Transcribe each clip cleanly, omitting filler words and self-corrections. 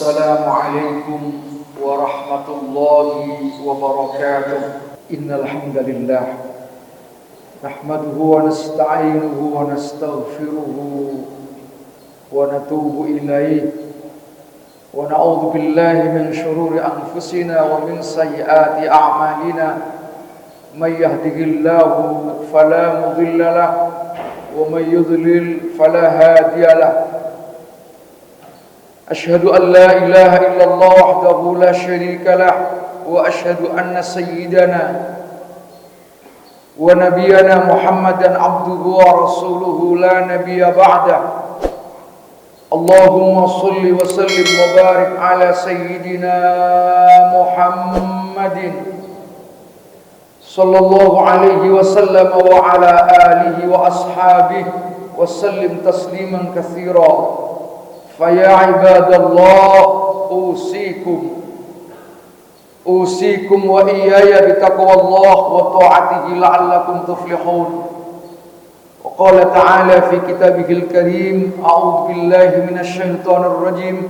Assalamualaikum warahmatullahi wabarakatuh. Innal hamdalillah nahmaduhu wa nasta'inuhu wa nastaghfiruhu wa natubu ilaihi wa na'udzu billahi min shururi anfusina wa min sayyiati a'malina. May yahdihillahu fala mudilla lahu wa may yudlil fala hadiya lahu. أشهد أن لا إله إلا الله وحده لا شريك له وأشهد أن سيدنا ونبينا محمدا عبده ورسوله لا نبي بعده. اللهم صل وسلم وبارك على سيدنا محمد صلى الله عليه وسلم وعلى آله وأصحابه وسلم تسليما كثيرا. فيا عباد الله أوصيكم وإياي بتقوى الله وطاعته لعلكم تفلحون. وقال تعالى في كتابه الكريم: أعوذ بالله من الشيطان الرجيم.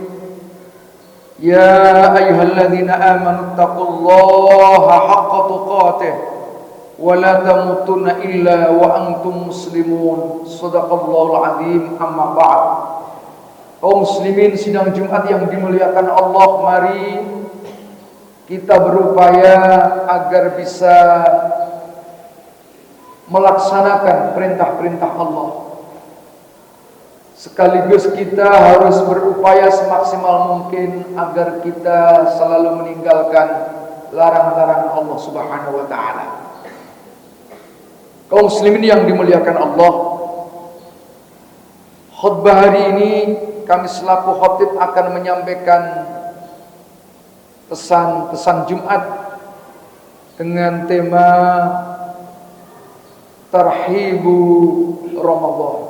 يا أيها الذين آمنوا اتقوا الله حق تقاته ولا تموتن إلا وأنتم مسلمون. صدق الله العظيم. أما بعد. Kaum muslimin sidang Jumat yang dimuliakan Allah, mari kita berupaya agar bisa melaksanakan perintah-perintah Allah. Sekaligus kita harus berupaya semaksimal mungkin agar kita selalu meninggalkan larang-larang Allah Subhanahu wa taala. Kaum muslimin yang dimuliakan Allah, khutbah hari ini kami selaku khatib akan menyampaikan pesan-pesan Jumat dengan tema Tarhibu Ramadan.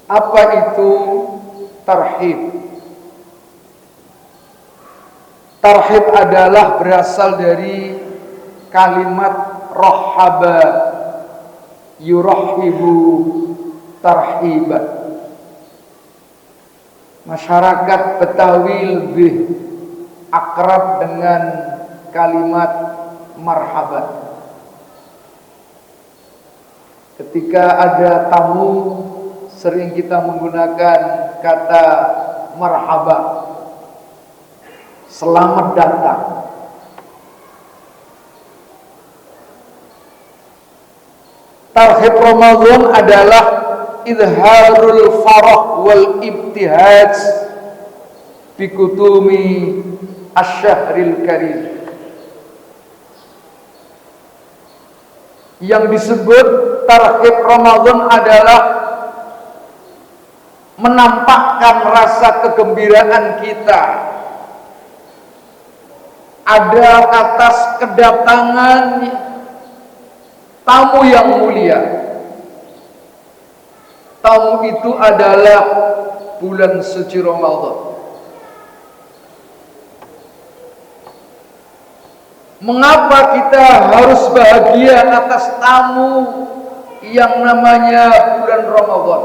Apa itu tarhib? Tarhib adalah berasal dari kalimat rahaba, yurahibu tarhiban. Masyarakat Betawi lebih akrab dengan kalimat marhaban. Ketika ada tamu, sering kita menggunakan kata marhaba, selamat datang. Tarhib Ramadan adalah idharul farah wal ibtihaj bi kutumi asy-syahril karim. Yang disebut tarhib Ramadan adalah menampakkan rasa kegembiraan kita ada atas kedatangan tamu yang mulia. Tamu itu adalah bulan suci Ramadan. Mengapa kita harus bahagia atas tamu yang namanya bulan Ramadan?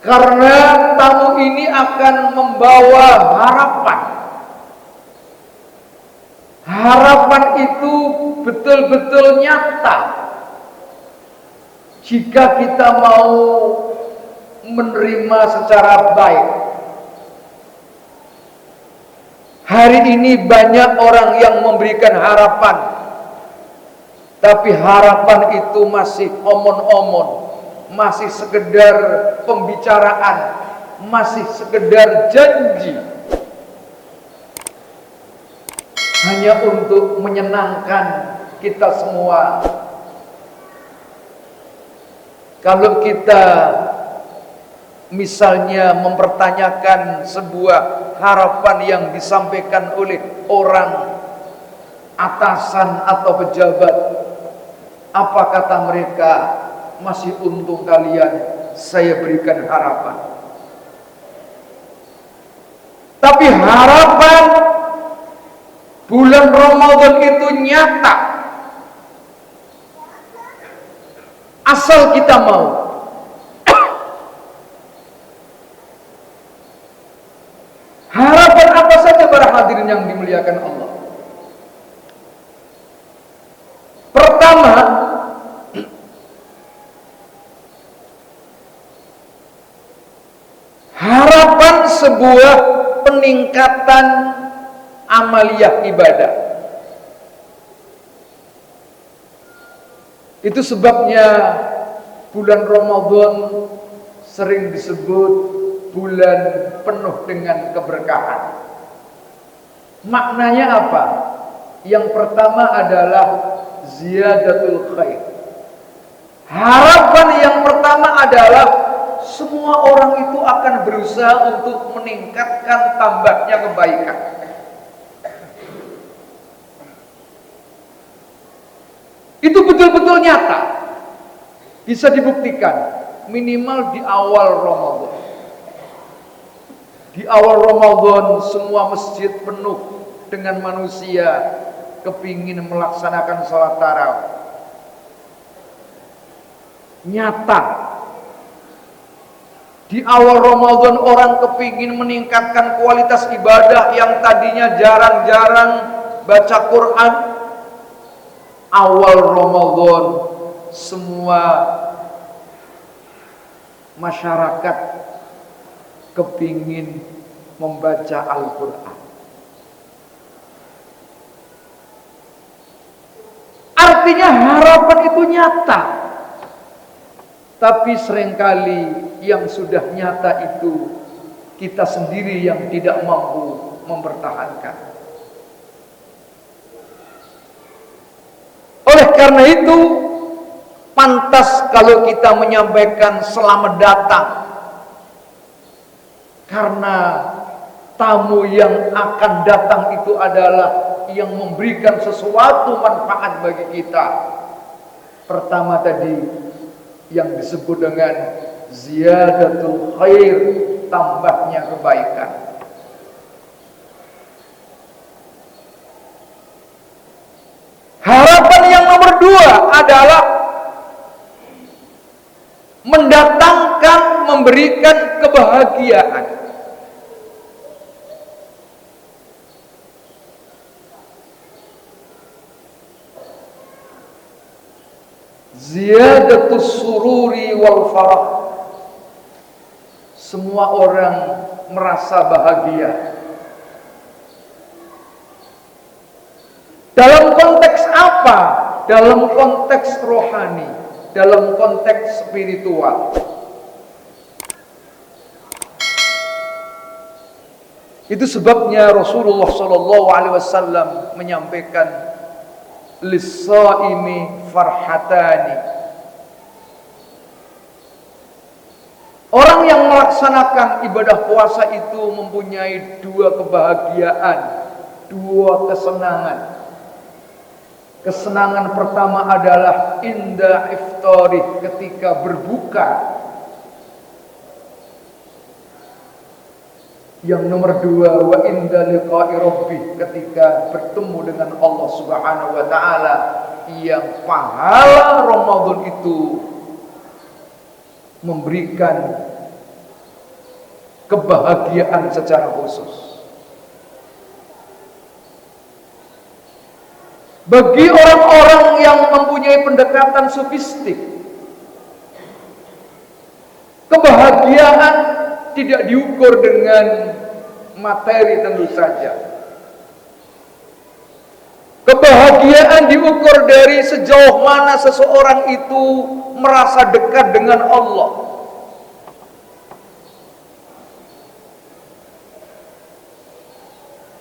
Karena tamu ini akan membawa harapan. Harapan itu betul-betul nyata jika kita mau menerima secara baik. Hari ini banyak orang yang memberikan harapan, tapi harapan itu masih omon-omon, masih sekedar pembicaraan, masih sekedar janji, hanya untuk menyenangkan kita semua. Kalau kita misalnya mempertanyakan sebuah harapan yang disampaikan oleh orang atasan atau pejabat, apa kata mereka? Masih untung kalian saya berikan harapan. Tapi harapan bulan Ramadan itu nyata, asal kita mau. dimuliakan Allah. Pertama, harapan sebuah peningkatan amaliyah ibadah. Itu sebabnya bulan Ramadan sering disebut bulan penuh dengan keberkahan. Maknanya apa? Yang pertama adalah ziyadatul khair. Harapan yang pertama adalah semua orang itu akan berusaha untuk meningkatkan tambahnya kebaikan. Itu betul-betul nyata. Bisa dibuktikan minimal di awal Ramadan. Di awal Ramadan semua masjid penuh dengan manusia kepingin melaksanakan sholat tarawih. Nyata. Di awal Ramadan orang kepingin meningkatkan kualitas ibadah yang tadinya jarang-jarang baca Quran. Awal Ramadan semua masyarakat kepingin membaca Al-Quran. Artinya harapan itu nyata. Tapi seringkali yang sudah nyata itu kita sendiri yang tidak mampu mempertahankan. Oleh karena itu, pantas kalau kita menyampaikan selamat datang. Karena tamu yang akan datang itu adalah yang memberikan sesuatu manfaat bagi kita. Pertama tadi yang disebut dengan ziyadatul khair, tambahnya kebaikan. Harapan yang nomor dua adalah mendatangkan, memberikan kebahagiaan. Ziyadatus sururi wal farah. Semua orang merasa bahagia. Dalam konteks apa? Dalam konteks rohani, dalam konteks spiritual. Itu sebabnya Rasulullah SAW menyampaikan lis-shaimi farhatani. Orang yang melaksanakan ibadah puasa itu mempunyai dua kebahagiaan, dua kesenangan. Kesenangan pertama adalah inda iftari, ketika berbuka. Yang nomor dua, wa inda liqa'i rabbih, ketika bertemu dengan Allah Subhanahu wa taala, yang pahala Ramadan itu memberikan kebahagiaan secara khusus. Bagi orang-orang yang mempunyai pendekatan sofistik, kebahagiaan tidak diukur dengan materi tentu saja. Kebahagiaan diukur dari sejauh mana seseorang itu merasa dekat dengan Allah.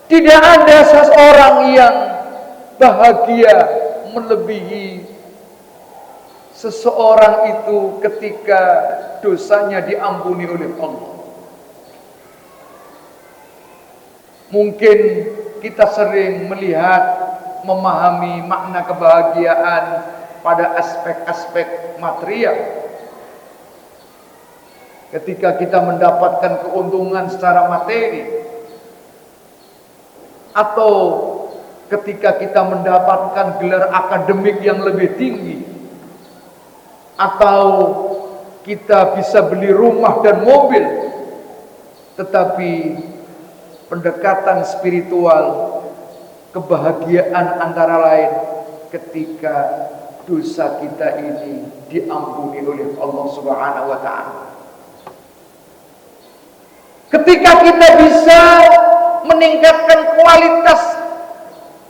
Tidak ada seseorang yang bahagia melebihi seseorang itu ketika dosanya diampuni oleh Allah. Mungkin kita sering melihat, memahami makna kebahagiaan pada aspek-aspek material. Ketika kita mendapatkan keuntungan secara materi, atau ketika kita mendapatkan gelar akademik yang lebih tinggi, atau kita bisa beli rumah dan mobil. Tetapi pendekatan spiritual kebahagiaan antara lain ketika dosa kita ini diampuni oleh Allah Subhanahu wa taala. Ketika kita bisa meningkatkan kualitas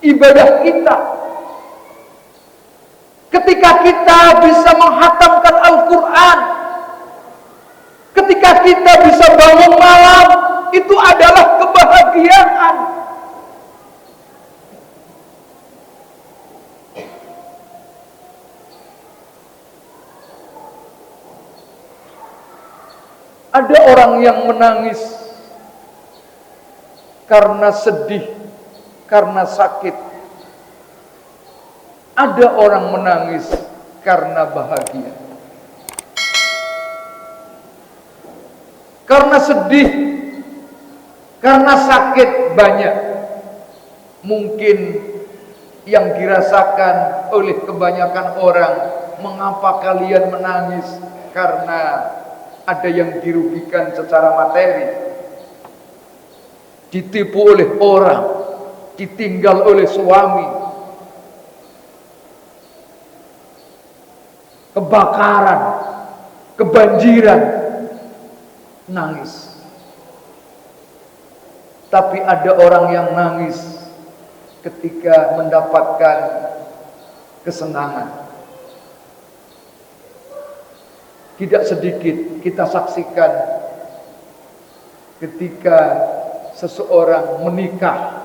ibadah kita, ketika kita bisa menghatamkan Al-Quran, ketika kita bisa bangun malam, itu adalah kebahagiaan. Ada orang yang menangis karena sedih, karena sakit. Ada orang menangis karena bahagia. Karena sedih, karena sakit banyak. Mungkin yang dirasakan oleh kebanyakan orang, mengapa kalian menangis? Karena ada yang dirugikan secara materi, ditipu oleh orang, ditinggal oleh suami, kebakaran, kebanjiran, nangis. Tapi ada orang yang nangis ketika mendapatkan kesenangan. Tidak sedikit kita saksikan ketika seseorang menikah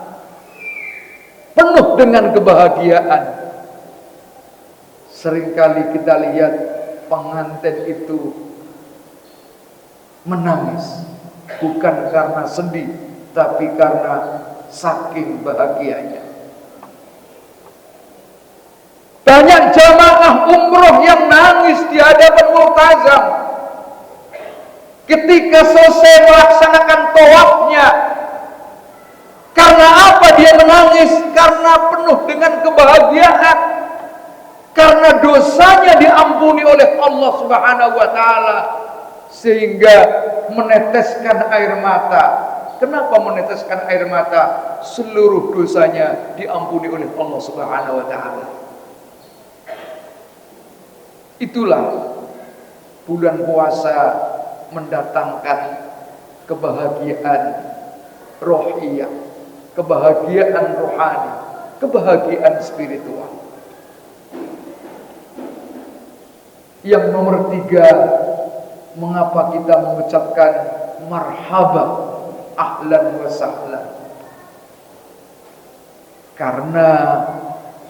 penuh dengan kebahagiaan. Seringkali kita lihat pengantin itu menangis, bukan karena sedih, tapi karena saking bahagianya. Banyak jamaah umroh yang nangis di hadapan multazam ketika selesai melaksanakan tawafnya. Karena apa dia menangis? Karena penuh dengan kebahagiaan, karena dosanya diampuni oleh Allah Subhanahu wa taala, sehingga meneteskan air mata. Kenapa meneteskan air mata? Seluruh dosanya diampuni oleh Allah Subhanahu wa taala. Itulah bulan puasa mendatangkan kebahagiaan rohiyah, kebahagiaan rohani, kebahagiaan spiritual. Yang nomor 3, mengapa kita mengucapkan marhaba, ahlan wa sahlan? Karena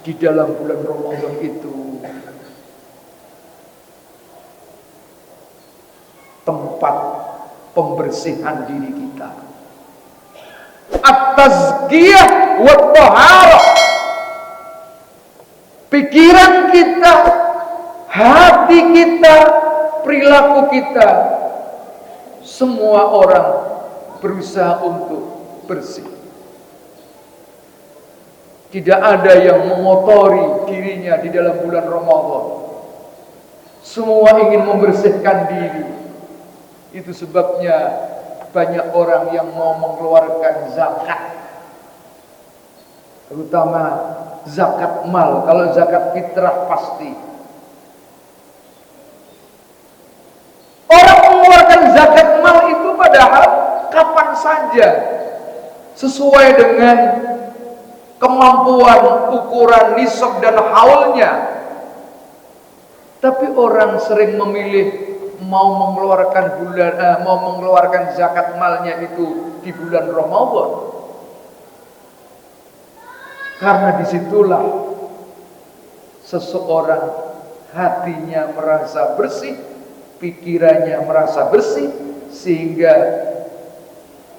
di dalam bulan Ramadan itu tempat pembersihan diri kita, at-tazkiyah wa taharah. Pikiran kita, hati kita, perilaku kita, semua orang berusaha untuk bersih. Tidak ada yang mengotori dirinya di dalam bulan Ramadan. Semua ingin membersihkan diri. Itu sebabnya banyak orang yang mau mengeluarkan zakat, terutama zakat mal. Kalau zakat fitrah pasti orang mengeluarkan zakat mal itu padahal kapan saja, sesuai dengan kemampuan, ukuran nisab dan haulnya. Tapi orang sering memilih mau mengeluarkan zakat malnya itu di bulan Ramadan, karena disitulah seseorang hatinya merasa bersih, pikirannya merasa bersih, sehingga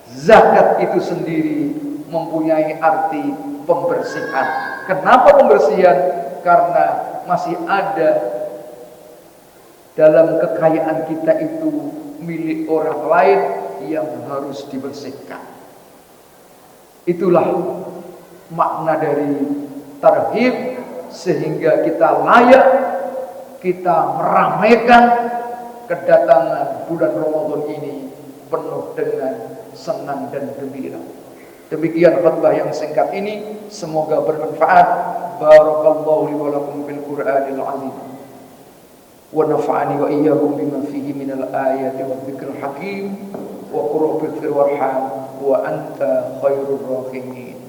zakat itu sendiri mempunyai arti pembersihan. Kenapa pembersihan? Karena masih ada dalam kekayaan kita itu milik orang lain yang harus dibersihkan. Itulah makna dari tarhib, sehingga kita layak, kita meramaikan kedatangan bulan Ramadan ini penuh dengan senang dan gembira. Demikian khutbah yang singkat ini, semoga bermanfaat. Barakallahu li wa lakum bil Qur'anil azim. Wa nafa'ani wa iyyakum bima fihi minal ayati wa dzikril hakim. Wa qur rabbighfir warham wa anta khairur rahimin.